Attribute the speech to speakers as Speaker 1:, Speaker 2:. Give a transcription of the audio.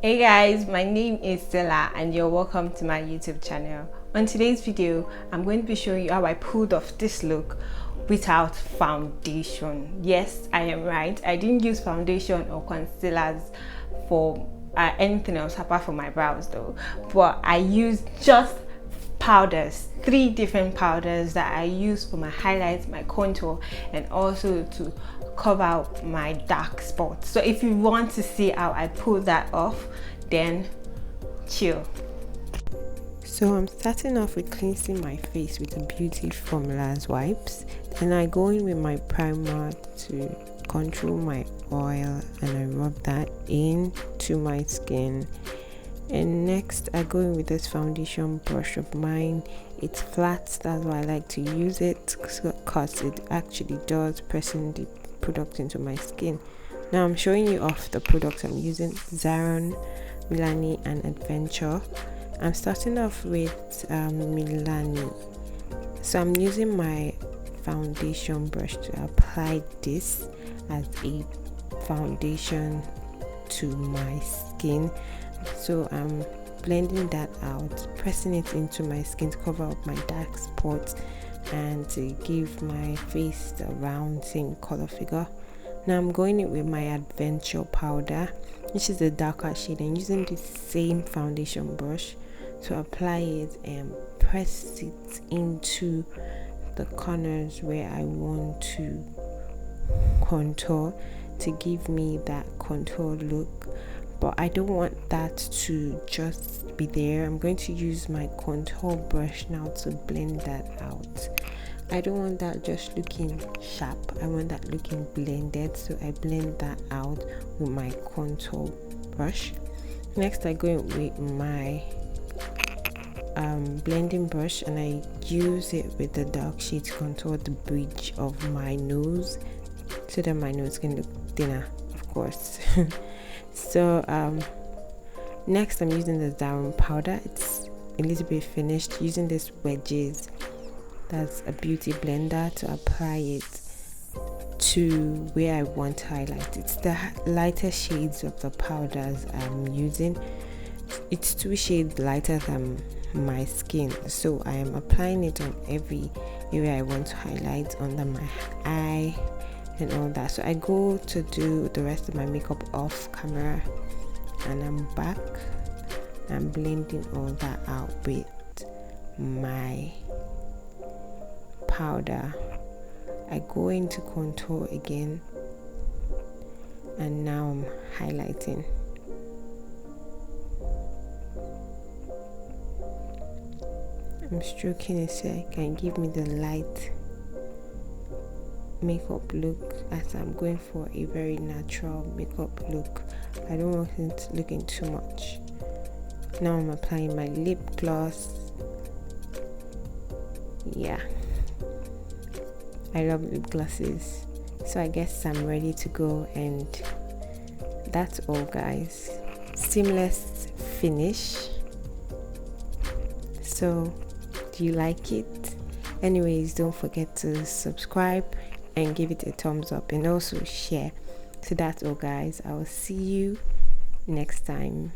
Speaker 1: Hey guys, my name is Stella and you're welcome to my YouTube channel. On today's video, I'm going to be showing you how I pulled off this look without foundation. Yes, I am right. I didn't use foundation or concealers for anything else apart from my brows though. But I used just powders, 3 different powders that I use for my highlights, my contour, and also to cover out my dark spots. So if you want to see how I pull that off, then chill. So I'm starting off with cleansing my face with the Beauty Formulas wipes. Then I go in with my primer to control my oil and I rub that into my skin. And next I go in with this foundation brush of mine. It's flat, that's why I like to use it because it actually does pressing the product into my skin. Now I'm showing you off the products I'm using: Zaron, Milani and Adventure. I'm starting off with Milani. So I'm using my foundation brush to apply this as a foundation to my skin. So I'm blending that out, pressing it into my skin to cover up my dark spots and to give my face the round same color figure. Now I'm going in with my Adventure powder, which is a darker shade, and using the same foundation brush to apply it and press it into the corners where I want to contour to give me that contour look. But I don't want that to just be there. I'm going to use my contour brush now to blend that out. I don't want that just looking sharp, I want that looking blended, so I blend that out with my contour brush. Next I go in with my blending brush and I use it with the dark shade to contour the bridge of my nose so that my nose can look thinner, of course. So next I'm using the Zaron powder. It's a little bit finished, using this wedges, that's a beauty blender, to apply it to where I want to highlight. It's the lighter shades of the powders I'm using. It's 2 shades lighter than my skin, so I am applying it on every area I want to highlight, under my eye and all that. So I go to do the rest of my makeup off camera and I'm back. I'm blending all that out with my powder. I go into contour again and now I'm highlighting. I'm stroking it so it can give me the light makeup look, as I'm going for a very natural makeup look. I don't want it looking too much. Now I'm applying my lip gloss. Yeah, I love lip glosses, so I guess I'm ready to go, and that's all guys. Seamless finish. So do you like it? Anyways, don't forget to subscribe and give it a thumbs up and also share. So that's all guys, I will see you next time.